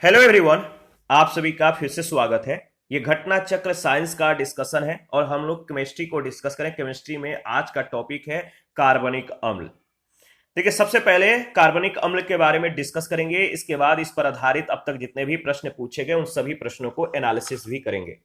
Hello everyone. आप सभी का फिर से स्वागत है। ये घटना चक्र साइंस का डिस्कशन है और हम लोग केमिस्ट्री को डिस्कस करें। केमिस्ट्री में आज का टॉपिक है कार्बनिक अम्ल। देखिए, सबसे पहले कार्बनिक अम्ल के बारे में डिस्कस करेंगे। इसके बाद इस पर आधारित अब तक जितने भी प्रश्न पूछे गए उन सभी प्रश्नों को एनालिसिस भी करेंगे।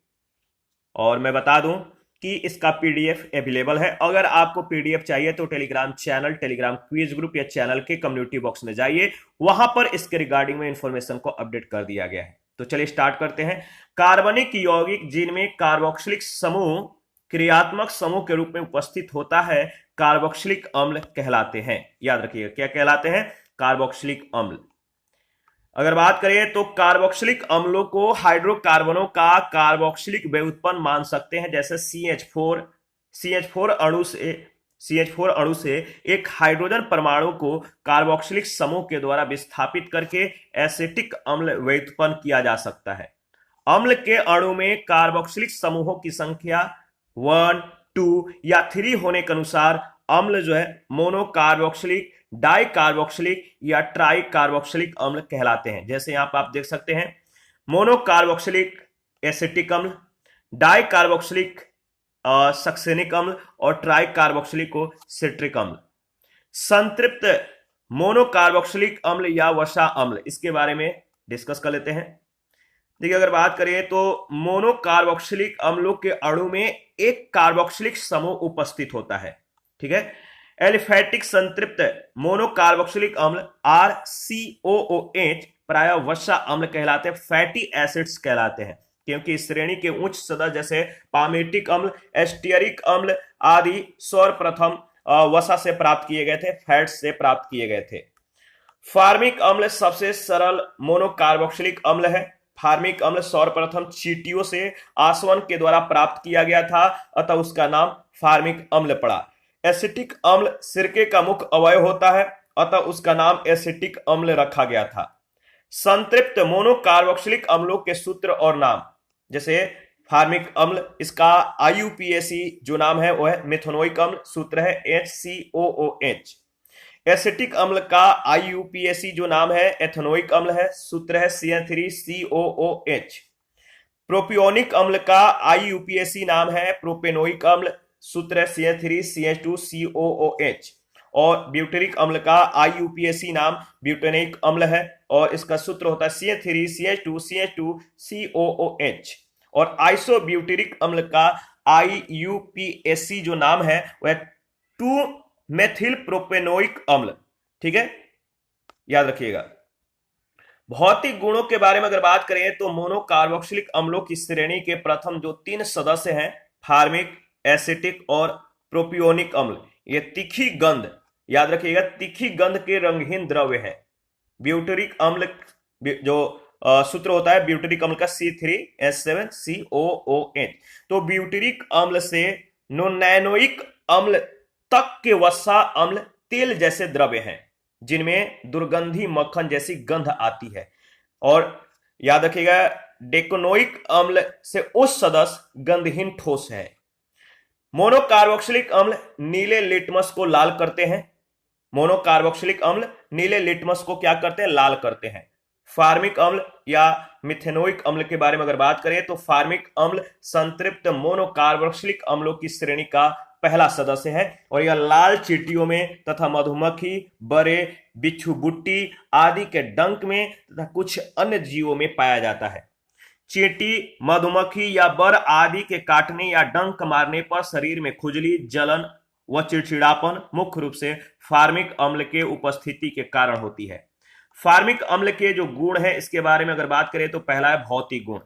और मैं बता दूं कि इसका पीडीएफ अवेलेबल है। अगर आपको पीडीएफ चाहिए तो Telegram channel, Telegram quiz group या चैनल के कम्युनिटी बॉक्स में जाइए, वहां पर इसके रिगार्डिंग में इंफॉर्मेशन को अपडेट कर दिया गया है। तो चलिए स्टार्ट करते हैं। कार्बनिक यौगिक जिनमें कार्बोक्सिलिक समूह क्रियात्मक समूह के रूप में उपस्थित होता है, कार्बोक्सिलिक अम्ल कहलाते हैं। याद रखिएगा, क्या कहलाते हैं? कार्बोक्सिलिक अम्ल। अगर बात करें तो कार्बोक्सिलिक अम्लों को हाइड्रोकार्बनों का कार्बोक्सिलिक व्युत्पन्न मान सकते हैं। जैसे CH4 अणु से एक हाइड्रोजन परमाणु को कार्बोक्सिलिक समूह के द्वारा विस्थापित करके एसिटिक अम्ल व्युत्पन्न किया जा सकता है। अम्ल के अणु में कार्बोक्सिलिक समूहों की संख्या 1, 2 या 3 होने के अनुसार अम्ल जो है मोनोकार्बोक्सिलिक, डाई कार्बोक्सिलिक या ट्राई कार्बोक्सिलिक अम्ल कहलाते हैं। जैसे यहां पर आप देख सकते हैं, मोनोकार्बोक्सिलिक एसिटिक अम्ल, डाई कार्बोक्सिलिक सक्सेनिक अम्ल और ट्राई कार्बोक्सिलिक को सिट्रिक अम्ल। संतृप्त मोनोकार्बोक्सिलिक अम्ल या वसा अम्ल, इसके बारे में डिस्कस कर लेते हैं। देखिए, अगर बात करें तो मोनोकार्बोक्सिलिक अम्लों के अणु में एक कार्बोक्सिलिक समूह उपस्थित होता है। ठीक है। एलिफैटिक संतृप्त मोनोकार्बोक्सिलिक अम्ल RCOOH प्रायः वसा अम्ल कहलाते हैं, फैटी एसिड्स कहलाते हैं, क्योंकि इस श्रेणी के उच्च सदस्य जैसे पामेटिक अम्ल, एस्टियरिक अम्ल आदि सर्वप्रथम वसा से प्राप्त किए गए थे, फैट से प्राप्त किए गए थे। फार्मिक अम्ल सबसे सरल मोनोकार्बोक्सिलिक अम्ल है। फार्मिक अम्ल सर्वप्रथम चींटियों से आसवन के द्वारा प्राप्त किया गया था, अतः उसका नाम फार्मिक अम्ल पड़ा। एसिटिक अम्ल सिरके का मुख्य अवयव होता है, अतः उसका नाम एसिटिक अम्ल रखा गया था। संतृप्त मोनोकार्बोक्सिलिक अम्लों के सूत्र और नाम, जैसे फार्मिक अम्ल, इसका IUPAC जो नाम है वह है मिथेनोइक अम्ल, सूत्र है HCOOH। एसिटिक अम्ल का IUPAC जो नाम है एथेनोइक अम्ल है, सूत्र है CN3COOH। प्रोपियोनिक अम्ल का IUPAC नाम है प्रोपेनोइक अम्ल, सूत्र है CN3CH2COOH। और ब्यूटेरिक अम्ल का IUPAC नाम ब्यूटेनिक अम्ल है और इसका सूत्र होता है CN3CH2CH2COOH। और आइसोब्यूटेरिक अम्ल का IUPAC जो नाम है वह 2 मेथिल प्रोपेनोइक अम्ल। ठीक है, याद रखिएगा। भौतिक गुणों के बारे में अगर बात करें तो मोनोकार्बोक्सिलिक अम्लों की श्रेणी के प्रथम जो 3 सदस्य हैं, फार्मिक, एसिटिक और प्रोपियोनिक अम्ल, ये तीखी गंध, याद रखिएगा, तीखी गंध के रंगहीन द्रव्य है। ब्यूटेरिक अम्ल जो सूत्र होता है ब्यूटेरिक अम्ल का C3H7COOH। तो ब्यूटेरिक अम्ल से नोनैनोइक अम्ल तक के वसा अम्ल तेल जैसे द्रव्य हैं, जिनमें दुर्गंधी मक्खन जैसी गंध आती है। और याद रखिएगा, डेकोनोइक अम्ल से उच्च सदस्य गंधहीन ठोस है। मोनोकार्बोक्सिलिक अम्ल नीले लिटमस को लाल करते हैं। मोनोकार्बोक्सिलिक अम्ल नीले लिटमस को क्या करते हैं? लाल करते हैं। फार्मिक अम्ल या मिथेनोइक अम्ल के बारे में अगर बात करें तो फार्मिक अम्ल संतृप्त मोनोकार्बोक्सिलिक अम्लों की श्रेणी का पहला सदस्य है और यह लाल चींटियों में तथा मधुमक्खी, बड़े बिच्छू बुट्टी आदि के डंक में तथा कुछ अन्य जीवों में पाया जाता है। चींटी, मधुमक्खी या बर आदि के काटने या डंक मारने पर शरीर में खुजली, जलन व चिड़चिड़ापन मुख्य रूप से फार्मिक अम्ल के उपस्थिति के कारण होती है। फार्मिक अम्ल के जो गुण है इसके बारे में अगर बात करें तो पहला है भौतिक गुण।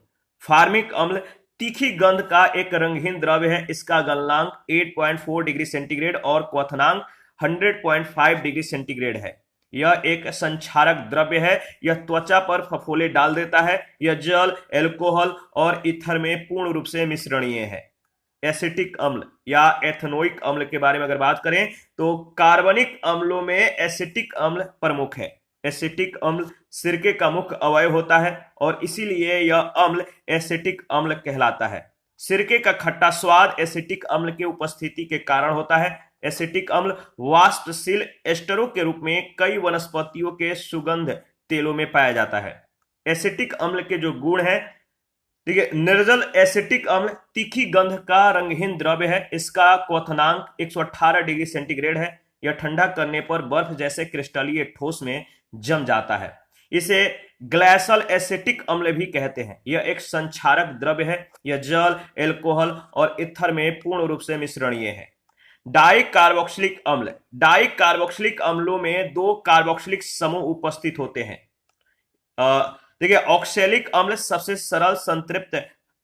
फार्मिक अम्ल तीखी गंध का एक रंगहीन द्रव्य है। इसका गलनांक 8.4 डिग्री सेंटीग्रेड और क्वथनांक 100.5 डिग्री सेंटीग्रेड है। यह एक संक्षारक द्रव्य है। यह त्वचा पर फफोले डाल देता है। यह जल, एल्कोहल और ईथर में पूर्ण रूप से मिश्रणीय है। एसिटिक अम्ल या एथेनोइक अम्ल के बारे में अगर बात करें तो कार्बनिक अम्लों में एसिटिक अम्ल प्रमुख है। एसिटिक अम्ल सिरके का मुख्य अवयव होता है और इसीलिए यह अम्ल एसिटिक अम्ल कहलाता है। सिरके का खट्टा स्वाद एसिटिक अम्ल के उपस्थिति के कारण होता है। एसिटिक अम्ल वाष्पशील एस्टरों के रूप में कई वनस्पतियों के सुगंध तेलों में पाया जाता है। एसिटिक अम्ल के जो गुण है, ठीक है, निर्जल एसिटिक अम्ल तीखी गंध का रंगहीन द्रव्य है। इसका क्वथनांक 118 डिग्री सेंटीग्रेड है। यह ठंडा करने पर बर्फ जैसे क्रिस्टलीय ठोस में जम जाता है। इसे ग्लाइसल एसिटिक अम्ल भी कहते हैं। यह एक संक्षारक द्रव्य है। यह जल, एल्कोहल और ईथर में पूर्ण रूप से मिश्रणीय है। डाई कार्बोक्सिलिक अम्ल, डाई कार्बोक्सिलिक अम्लों में दो कार्बोक्सिलिक समूह उपस्थित होते हैं। देखिए, ऑक्सैलिक अम्ल सबसे सरल संतृप्त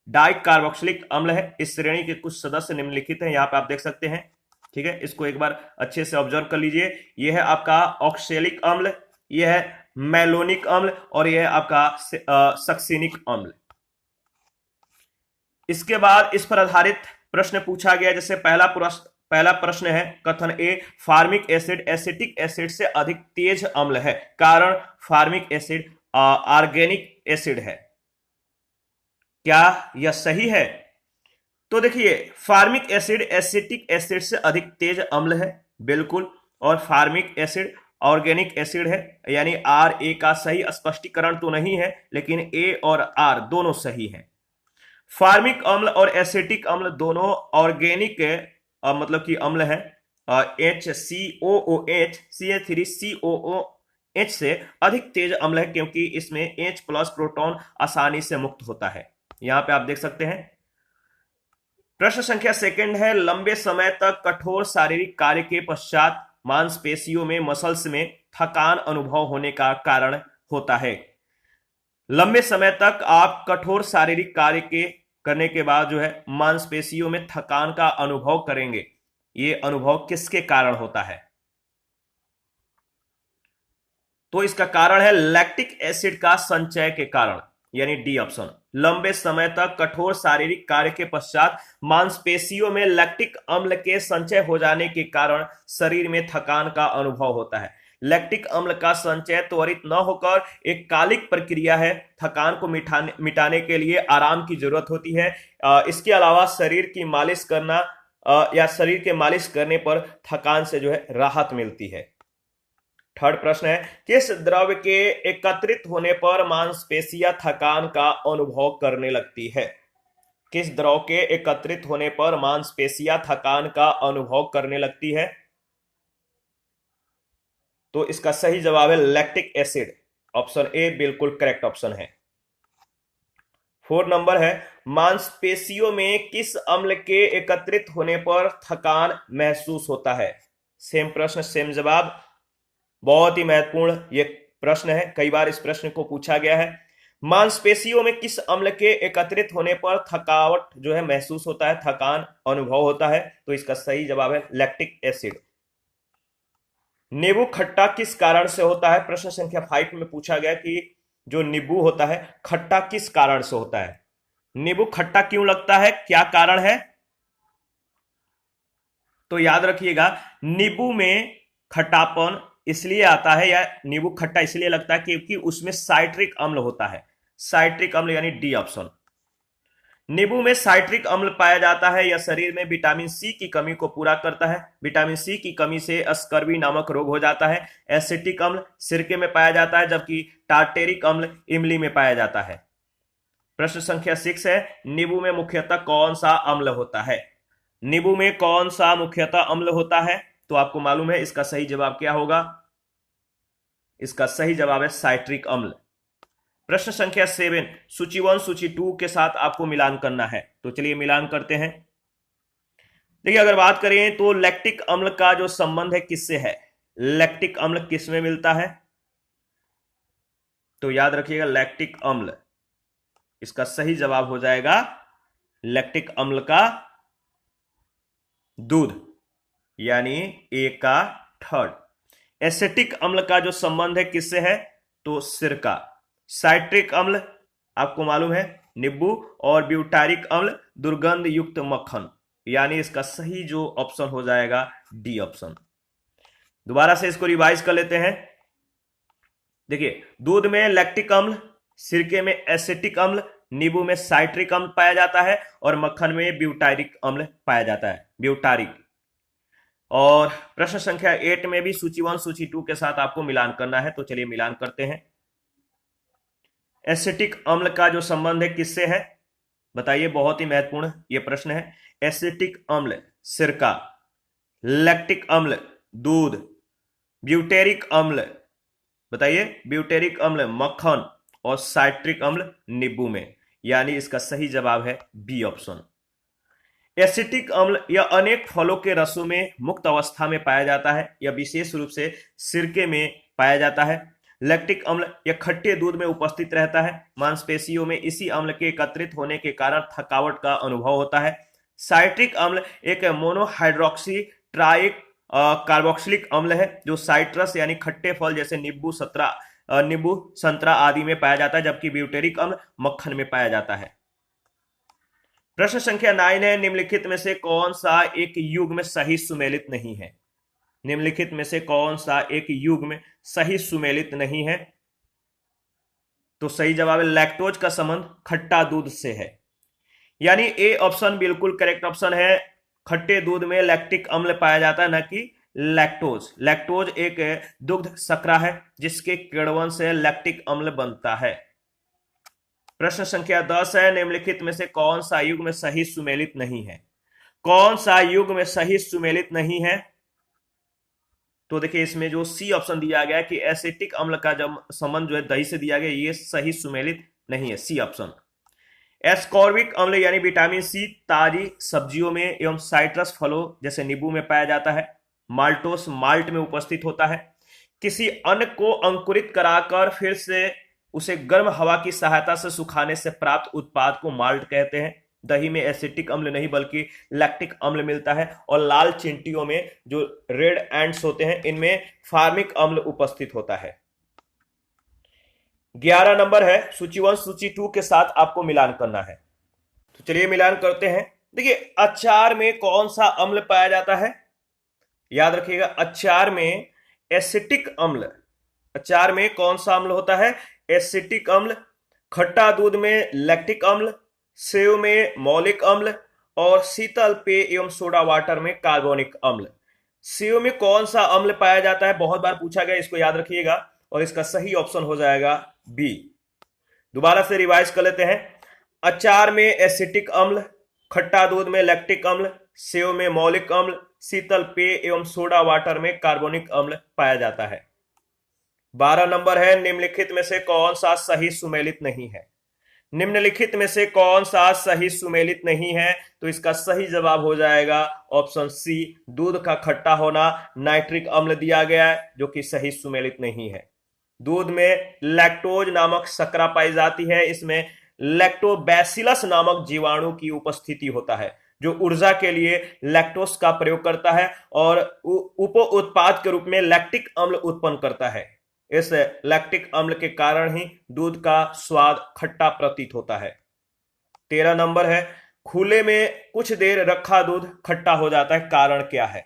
डाई कार्बोक्सिलिक अम्ल है। इस श्रेणी के कुछ सदस्य निम्नलिखित हैं, यहां पे आप देख सकते हैं। ठीक है, इसको एक बार अच्छे से ऑब्जर्व कर लीजिए। यह है आपका ऑक्सैलिक अम्ल, यह है मैलोनिक अम्ल और यह है आपका सक्सिनिक अम्ल। इसके बाद इस पर आधारित प्रश्न पूछा गया, जैसे पहला प्रश्न है कथन ए, फार्मिक एसिड एसिटिक एसिड से अधिक तेज अम्ल है, कारण फार्मिक एसिड ऑर्गेनिक एसिड है। क्या यह सही है? तो देखिए, फार्मिक एसिड एसिटिक एसिड से अधिक तेज अम्ल है, बिल्कुल। और फार्मिक एसिड ऑर्गेनिक एसिड है, यानी आर ए का सही स्पष्टीकरण तो नहीं है, लेकिन ए और आर दोनों सही है। फार्मिक अम्ल और एसिटिक अम्ल दोनों ऑर्गेनिक मतलब कि अम्ल है। HCOOH CH3COOH से अधिक तेज अम्ल है, क्योंकि इसमें H प्लस प्रोटॉन आसानी से मुक्त होता है। यहां पे आप देख सकते हैं। प्रश्न संख्या सेकंड है, लंबे समय तक कठोर शारीरिक कार्य के पश्चात मांसपेशियों में मसल्स में थकान अनुभव होने का कारण होता है। लंबे समय तक आप कठोर शारीरिक कार्य के करने के बाद जो है मांसपेशियों में थकान का अनुभव करेंगे। ये अनुभव किसके कारण होता है? तो इसका कारण है लैक्टिक एसिड का संचय के कारण, यानी डी ऑप्शन। लंबे समय तक कठोर शारीरिक कार्य के पश्चात मांसपेशियों में लैक्टिक अम्ल के संचय हो जाने के कारण शरीर में थकान का अनुभव होता है। लैक्टिक अम्ल का संचय त्वरित न होकर एक कालिक प्रक्रिया है। थकान को मिटाने के लिए आराम की जरूरत होती है। इसके अलावा शरीर की मालिश करना या शरीर के मालिश करने पर थकान से जो है राहत मिलती है। थर्ड प्रश्न है, किस द्रव्य के एकत्रित होने पर मांसपेशियां थकान का अनुभव करने लगती है? किस द्रव के एकत्रित होने पर मांसपेशियां थकान का अनुभव करने लगती है? तो इसका सही जवाब है लैक्टिक एसिड। ऑप्शन ए बिल्कुल करेक्ट ऑप्शन है। 4 नंबर है, मांसपेशियों में किस अम्ल के एकत्रित होने पर थकान महसूस होता है? सेम प्रश्न सेम जवाब। बहुत ही महत्वपूर्ण ये प्रश्न है, कई बार इस प्रश्न को पूछा गया है। मांसपेशियों में किस अम्ल के एकत्रित होने पर थकावट जो है महसूस होता है, थकान अनुभव होता है? तो इसका सही जवाब है लैक्टिक एसिड। नींबू खट्टा किस कारण से होता है? प्रश्न संख्या 5 में पूछा गया कि जो नींबू होता है खट्टा किस कारण से होता है। नींबू खट्टा क्यों लगता है, क्या कारण है? तो याद रखिएगा, नींबू में खट्टापन इसलिए आता है या नींबू खट्टा इसलिए लगता है क्योंकि उसमें साइट्रिक अम्ल होता है। साइट्रिक अम्ल यानी डी ऑप्शन। नींबू में साइट्रिक अम्ल पाया जाता है। यह शरीर में विटामिन सी की कमी को पूरा करता है। विटामिन सी की कमी से स्कर्वी नामक रोग हो जाता है। एसिटिक अम्ल सिरके में पाया जाता है, जबकि टार्टेरिक अम्ल इमली में पाया जाता है। प्रश्न संख्या 6 है, नींबू में मुख्यतः कौन सा अम्ल होता है? नींबू में कौन सा मुख्यतः अम्ल होता है? तो आपको मालूम है इसका सही जवाब क्या होगा? इसका सही जवाब है साइट्रिक अम्ल। प्रश्न संख्या 7, सूची 1 सूची 2 के साथ आपको मिलान करना है। तो चलिए मिलान करते हैं। देखिए, अगर बात करें तो लैक्टिक अम्ल का जो संबंध है किससे है? लैक्टिक अम्ल किस में मिलता है? तो याद रखिएगा लैक्टिक अम्ल, इसका सही जवाब हो जाएगा लैक्टिक अम्ल का दूध, यानी ए का थर्ड। एसिटिक अम्ल का जो संबंध है किससे है? तो सिरका। साइट्रिक अम्ल आपको मालूम है नींबू, और ब्यूटारिक अम्ल दुर्गंध युक्त मक्खन, यानी इसका सही जो ऑप्शन हो जाएगा डी ऑप्शन। दोबारा से इसको रिवाइज कर लेते हैं। देखिए, दूध में लैक्टिक अम्ल, सिरके में एसिटिक अम्ल, नींबू में साइट्रिक अम्ल पाया जाता है और मक्खन में ब्यूटारिक अम्ल पाया जाता है, ब्यूटारिक। और प्रश्न संख्या 8 में भी सूची 1 सूची 2 के साथ आपको मिलान करना है। तो चलिए मिलान करते हैं। एसिटिक अम्ल का जो संबंध है किससे है, बताइए, बहुत ही महत्वपूर्ण ये प्रश्न है। एसिटिक अम्ल सिरका, लैक्टिक अम्ल दूध, ब्यूटेरिक अम्ल, बताइए, ब्यूटेरिक अम्ल मक्खन, और साइट्रिक अम्ल नींबू में। यानी इसका सही जवाब है बी ऑप्शन। एसिटिक अम्ल यह अनेक फलों के रसों में मुक्त अवस्था में पाया जाता है। यह विशेष रूप से सिरके में पाया जाता है। लैक्टिक अम्ल यह खट्टे दूध में उपस्थित रहता है। मांसपेशियों में इसी अम्ल के एकत्रित होने के कारण थकावट का अनुभव होता है। साइट्रिक अम्ल एक मोनोहाइड्रोक्सी ट्राइक कार्बोक्सिलिक अम्ल है जो साइट्रस यानी खट्टे फल जैसे नींबू संतरा आदि में पाया जाता है, जबकि ब्यूटेरिक अम्ल मक्खन में पाया जाता है। प्रश्न संख्या 9 है, निम्नलिखित में से कौन सा एक युग्म सही सुमेलित नहीं है। निम्नलिखित में से कौन सा एक युग्म सही सुमेलित नहीं है। तो सही जवाब है लैक्टोज का संबंध खट्टा दूध से है। यानी ए ऑप्शन बिल्कुल करेक्ट ऑप्शन है। खट्टे दूध में लैक्टिक अम्ल पाया जाता है, न कि लैक्टोज। लैक्टोज एक दुग्ध शर्करा है जिसके किण्वन से लैक्टिक अम्ल बनता है। प्रश्न संख्या 10 है, निम्नलिखित में से कौन सा युग्म सही सुमेलित नहीं है। कौन सा युग्म सही सुमेलित नहीं है। तो देखिए इसमें जो सी ऑप्शन दिया गया है कि एसिटिक अम्ल का जब संबंध जो है दही से दिया गया, ये सही सुमेलित नहीं है, सी ऑप्शन। एस्कॉर्बिक अम्ल यानी विटामिन सी ताजी सब्जियों में एवं साइट्रस फलों जैसे नींबू में पाया जाता है। माल्टोस माल्ट में उपस्थित होता है। किसी अन्न को अंकुरित कराकर फिर से उसे गर्म हवा की सहायता से सुखाने से प्राप्त उत्पाद को माल्ट कहते हैं। दही में एसिटिक अम्ल नहीं बल्कि लैक्टिक अम्ल मिलता है। और लाल चिंटियों में जो रेड एंट्स होते हैं इनमें फार्मिक अम्ल उपस्थित होता है। 11 नंबर है, सूची 1 सूची 2 के साथ आपको मिलान करना है। तो चलिए मिलान करते हैं। देखिए अचार में कौन सा अम्ल पाया जाता है, याद रखिएगा, अचार में एसिटिक अम्ल। अचार में कौन सा अम्ल होता है, एसिटिक अम्ल। खट्टा दूध में लैक्टिक अम्ल, सेव में मौलिक अम्ल, और शीतल पेय एवं सोडा वाटर में कार्बोनिक अम्ल। सेव में कौन सा अम्ल पाया जाता है, बहुत बार पूछा गया, इसको याद रखिएगा, और इसका सही ऑप्शन हो जाएगा बी। दोबारा से रिवाइज कर लेते हैं। अचार में एसिटिक अम्ल, खट्टा दूध में लैक्टिक अम्ल, सेव में मौलिक अम्ल, शीतल पेय एवं सोडा वाटर में कार्बोनिक अम्ल पाया जाता है। 12 नंबर है, निम्नलिखित में से कौन सा सही सुमेलित नहीं है। निम्नलिखित में से कौन सा सही सुमेलित नहीं है। तो इसका सही जवाब हो जाएगा ऑप्शन सी, दूध का खट्टा होना। नाइट्रिक अम्ल दिया गया है जो कि सही सुमेलित नहीं है। दूध में लैक्टोज नामक शर्करा पाई जाती है। इसमें लैक्टोबैसिलस नामक जीवाणु की उपस्थिति होता है जो ऊर्जा के लिए लैक्टोज का प्रयोग करता है और उप उत्पाद के रूप में लैक्टिक अम्ल उत्पन्न करता है। इस लैक्टिक अम्ल के कारण ही दूध का स्वाद खट्टा प्रतीत होता है। 13 नंबर है, खुले में कुछ देर रखा दूध खट्टा हो जाता है, कारण क्या है।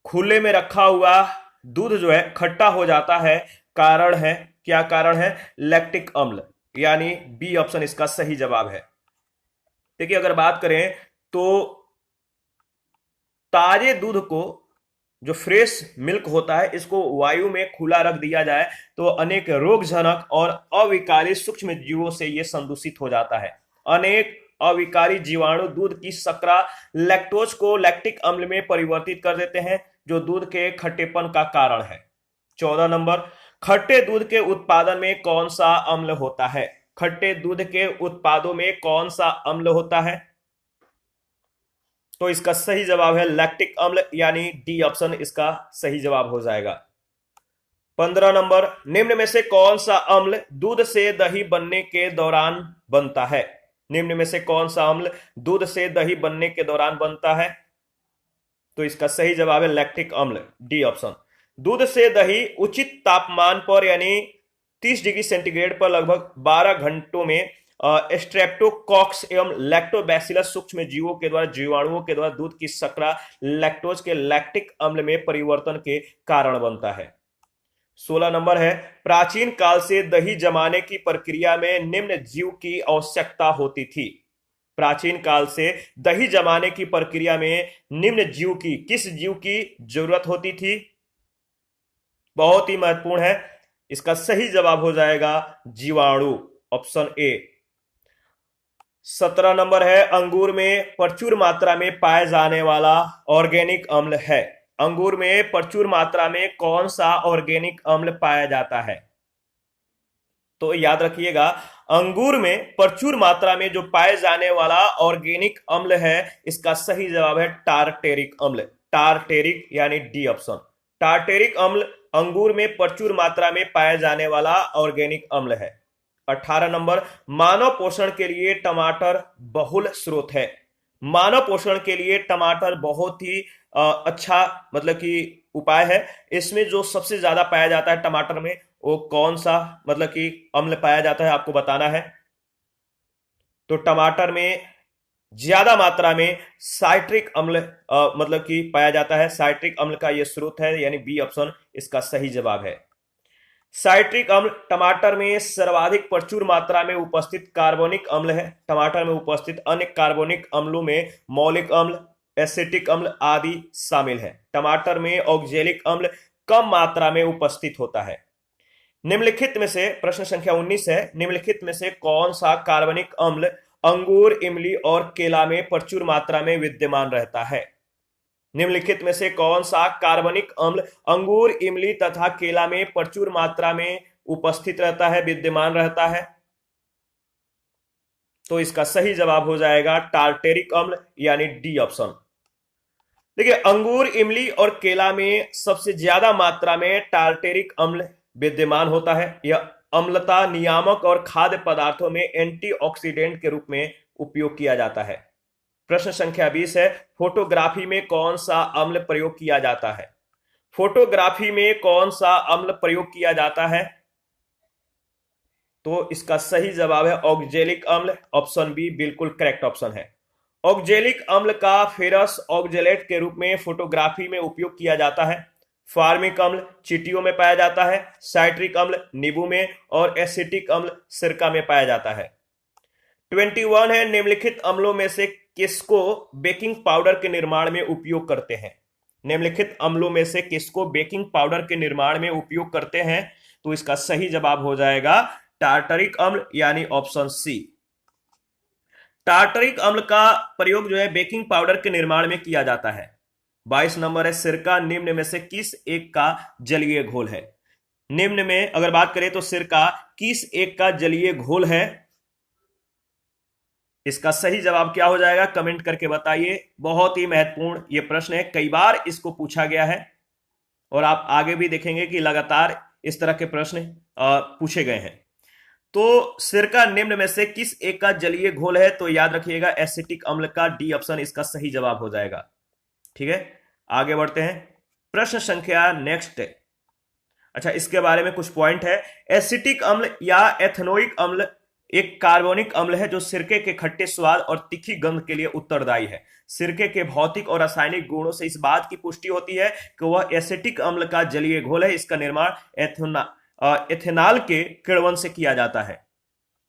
खुले में रखा हुआ दूध जो है खट्टा हो जाता है, कारण है, क्या कारण है, लैक्टिक अम्ल। यानी बी ऑप्शन इसका सही जवाब है। देखिए अगर बात करें तो ताजे दूध को, जो फ्रेश मिल्क होता है, इसको वायु में खुला रख दिया जाए तो अनेक रोगजनक और अविकारी सूक्ष्म जीवों से यह संदूषित हो जाता है। अनेक अविकारी जीवाणु दूध की शर्करा लैक्टोज को लैक्टिक अम्ल में परिवर्तित कर देते हैं जो दूध के खट्टेपन का कारण है। 14 नंबर, खट्टे दूध के उत्पादन में कौन सा अम्ल होता है। खट्टे दूध के उत्पादों में कौन सा अम्ल होता है। तो इसका सही जवाब है लैक्टिक अम्ल, यानी डी ऑप्शन इसका सही जवाब हो जाएगा। 15 नंबर, निम्न में से कौन सा अम्ल दूध से दही बनने के दौरान बनता है। निम्न में से कौन सा अम्ल दूध से दही बनने के दौरान बनता है। तो इसका सही जवाब है लैक्टिक अम्ल, डी ऑप्शन। दूध से दही उचित तापमान पर यानी 30 डिग्री सेंटीग्रेड पर लगभग 12 घंटों में स्ट्रेप्टोकॉक्स एवं लैक्टोबैसिलस सूक्ष्म जीवों के द्वारा, जीवाणुओं के द्वारा दूध की शर्करा लैक्टोज के लैक्टिक अम्ल में परिवर्तन के कारण बनता है। 16 नंबर है, प्राचीन काल से दही जमाने की प्रक्रिया में निम्न जीव की आवश्यकता होती थी। प्राचीन काल से दही जमाने की प्रक्रिया में निम्न जीव की, किस जीव की जरूरत होती थी। बहुत ही महत्वपूर्ण है। इसका सही जवाब हो जाएगा जीवाणु, ऑप्शन ए। 17 नंबर है, अंगूर में प्रचुर मात्रा में पाए जाने वाला ऑर्गेनिक अम्ल है। अंगूर में प्रचुर मात्रा में कौन सा ऑर्गेनिक अम्ल पाया जाता है? तो याद रखिएगा, अंगूर में प्रचुर मात्रा में जो पाए जाने वाला ऑर्गेनिक अम्ल है, इसका सही जवाब है टारटेरिक अम्ल। टारटेरिक यानी डी ऑप्शन। टारटेरिक अम्ल अंगूर में प्रचुर मात्रा में पाया जाने वाला ऑर्गेनिक अम्ल है। 18 नंबर, मानव पोषण के लिए टमाटर बहुल स्रोत है। मानव पोषण के लिए टमाटर बहुत ही अच्छा मतलब कि उपाय है। इसमें जो सबसे ज्यादा पाया जाता है टमाटर में, वो कौन सा मतलब कि अम्ल पाया जाता है, आपको बताना है। तो टमाटर में ज्यादा मात्रा में साइट्रिक अम्ल मतलब कि पाया जाता है। साइट्रिक अम्ल का यह स्रोत है, यानी बी ऑप्शन इसका सही जवाब है। साइट्रिक अम्ल टमाटर में सर्वाधिक प्रचुर मात्रा में उपस्थित कार्बोनिक अम्ल है। टमाटर में उपस्थित अन्य कार्बोनिक अम्लों में मौलिक अम्ल, एसिटिक अम्ल आदि शामिल है। टमाटर में ऑक्जेलिक अम्ल कम मात्रा में उपस्थित होता है। निम्नलिखित में से, प्रश्न संख्या 19 है, निम्नलिखित में से कौन सा कार्बनिक अम्ल अंगूर, इमली और केला में प्रचुर मात्रा में विद्यमान रहता है? निम्नलिखित में से कौन सा कार्बनिक अम्ल अंगूर, इमली तथा केला में प्रचुर मात्रा में उपस्थित रहता है, विद्यमान रहता है? तो इसका सही जवाब हो जाएगा टार्टेरिक अम्ल यानी डी ऑप्शन। देखिए, अंगूर, इमली और केला में सबसे ज्यादा मात्रा में टार्टेरिक अम्ल विद्यमान होता है। यह अम्लता नियामक और खाद्य पदार्थों में एंटीऑक्सीडेंट के रूप में उपयोग किया जाता है। प्रश्न संख्या 20 है, फोटोग्राफी में कौन सा अम्ल प्रयोग किया जाता है? फोटोग्राफी में कौन सा अम्ल प्रयोग किया जाता है? तो इसका सही जवाब है ऑक्जेलिक अम्ल, ऑप्शन बी बिल्कुल करेक्ट ऑप्शन है। ऑक्जेलिक अम्ल का फेरस ऑक्जेलेट के रूप में फोटोग्राफी में उपयोग किया जाता है। फार्मिक अम्ल चींटियों में पाया जाता है। साइट्रिक अम्ल नींबू में, और एसिटिक अम्ल सिरका में पाया जाता है। 21 है, निम्नलिखित अम्लों में से किसको बेकिंग पाउडर के निर्माण में उपयोग करते हैं? निम्नलिखित अम्लों में से किसको बेकिंग पाउडर के निर्माण में उपयोग करते हैं? तो इसका सही जवाब हो जाएगा टार्टरिक अम्ल यानी ऑप्शन सी। टार्टरिक अम्ल का प्रयोग जो है बेकिंग पाउडर के निर्माण में किया जाता है। 22 नंबर है, सिरका निम्न में से किस एक का जलीय घोल है? निम्न में अगर बात करें तो सिरका किस एक का जलीय घोल है? इसका सही जवाब क्या हो जाएगा, कमेंट करके बताइए। बहुत ही महत्वपूर्ण ये प्रश्न है, कई बार इसको पूछा गया है और आप आगे भी देखेंगे कि लगातार इस तरह के प्रश्न पूछे गए हैं। तो सिरका निम्न में से किस एक का जलीय घोल है? तो याद रखिएगा एसिटिक अम्ल का डी ऑप्शन इसका सही जवाब हो जाएगा। ठीक है, आगे बढ़ते हैं। प्रश्न संख्या नेक्स्ट, अच्छा इसके बारे में कुछ पॉइंट है। एसिटिक अम्ल या एथेनोइक अम्ल एक कार्बोनिक अम्ल है जो सिरके के खट्टे स्वाद और तीखी गंध के लिए उत्तरदायी है। सिरके के भौतिक और रासायनिक गुणों से इस बात की पुष्टि होती है कि वह एसिटिक अम्ल का जलीय घोल है। इसका निर्माण एथेनॉल के किण्वन से किया जाता है।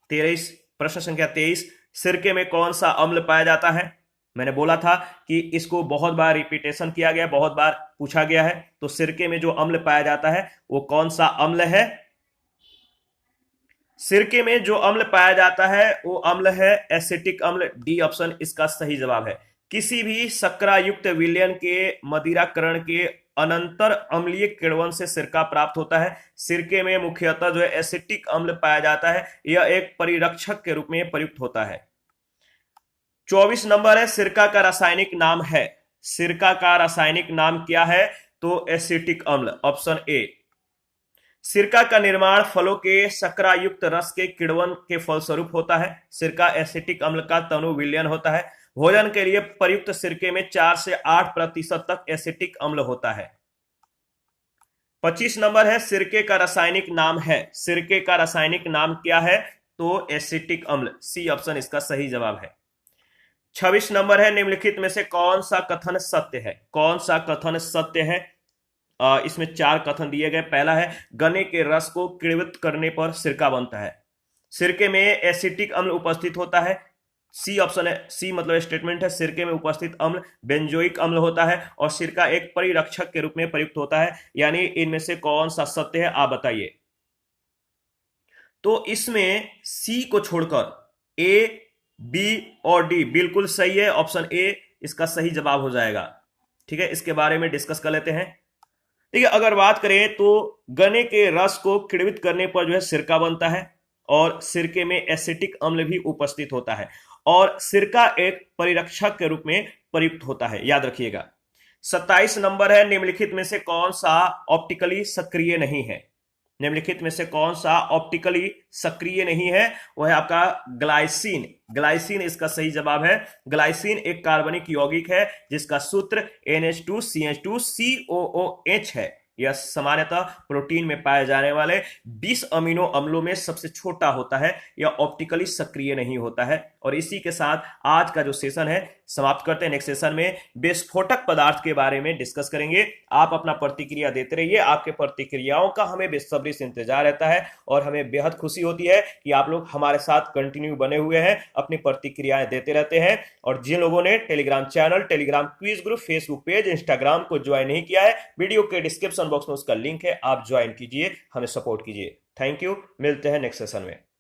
23, प्रश्न संख्या 23, सिरके में कौन सा अम्ल पाया जाता है? मैंने बोला था कि इसको बहुत बार रिपीटेशन किया गया, बहुत बार पूछा गया है। तो सिरके में जो अम्ल पाया जाता है वो कौन सा अम्ल है? सिरके में जो अम्ल पाया जाता है वो अम्ल है एसिटिक अम्ल, डी ऑप्शन इसका सही जवाब है। किसी भी शर्करायुक्त विलयन के मदिराकरण के अनंतर अम्लीय किण्वन से सिरका प्राप्त होता है। सिरके में मुख्यतः जो है एसिटिक अम्ल पाया जाता है, यह एक परिरक्षक के रूप में प्रयुक्त होता है। 24 नंबर है, सिरका का रासायनिक नाम है। सिरका का रासायनिक नाम क्या है? तो एसिटिक अम्ल, ऑप्शन ए। सिरका का निर्माण फलों के शर्करायुक्त रस के किण्वन के फलस्वरूप होता है। सिरका एसिटिक अम्ल का तनु विलयन होता है। भोजन के लिए प्रयुक्त सिरके में 4 से 8% तक एसिटिक अम्ल होता है। 25 नंबर है, सिरके का रासायनिक नाम है। सिरके का रासायनिक नाम क्या है? तो एसिटिक अम्ल, सी ऑप्शन इसका सही जवाब है। 26 नंबर है, निम्नलिखित में से कौन सा कथन सत्य है? कौन सा कथन सत्य है? इसमें 4 कथन दिए गए। पहला है, गन्ने के रस को किण्वित करने पर सिरका बनता है। सिरके में एसिटिक अम्ल उपस्थित होता है। सी ऑप्शन है, सी मतलब स्टेटमेंट है, सिरके में उपस्थित अम्ल बेंजोइक अम्ल होता है और सिरका एक परिरक्षक के रूप में प्रयुक्त होता है। यानी इनमें से कौन सा सत्य है, आप बताइए। तो इसमें सी को छोड़कर ए, बी और डी बिल्कुल सही है। ऑप्शन ए इसका सही जवाब हो जाएगा। ठीक है, इसके बारे में डिस्कस कर लेते हैं। ठीक है, अगर बात करें तो गन्ने के रस को किण्वित करने पर जो है सिरका बनता है और सिरके में एसिटिक अम्ल भी उपस्थित होता है और सिरका एक परिरक्षक के रूप में प्रयुक्त होता है, याद रखिएगा। 27 नंबर है, निम्नलिखित में से कौन सा ऑप्टिकली सक्रिय नहीं है? निम्नलिखित में से कौन सा ऑप्टिकली सक्रिय नहीं है? वह है आपका ग्लाइसिन। ग्लाइसिन इसका सही जवाब है। ग्लाइसिन एक कार्बनिक यौगिक है जिसका सूत्र NH2CH2COOH है। यह सामान्यतः प्रोटीन में पाए जाने वाले 20 अमीनो अम्लों में सबसे छोटा होता है। यह ऑप्टिकली सक्रिय नहीं होता है। और इसी के साथ आज का जो सेशन है समाप्त करते हैं। नेक्स्ट सेशन में विस्फोटक पदार्थ के बारे में डिस्कस करेंगे। आप अपना प्रतिक्रिया देते रहिए। आपके प्रतिक्रियाओं का हमें बेसब्री से इंतजार रहता है और हमें बेहद खुशी होती है कि आप लोग हमारे साथ कंटिन्यू बने हुए हैं, अपनी प्रतिक्रियाएं देते रहते हैं। और जिन लोगों ने Telegram channel, Telegram quiz group, Facebook page, Instagram को ज्वाइन नहीं किया है, वीडियो के डिस्क्रिप्शन बॉक्स में उसका लिंक है, आप ज्वाइन कीजिए, हमें सपोर्ट कीजिए। थैंक यू, मिलते हैं नेक्स्ट सेशन में।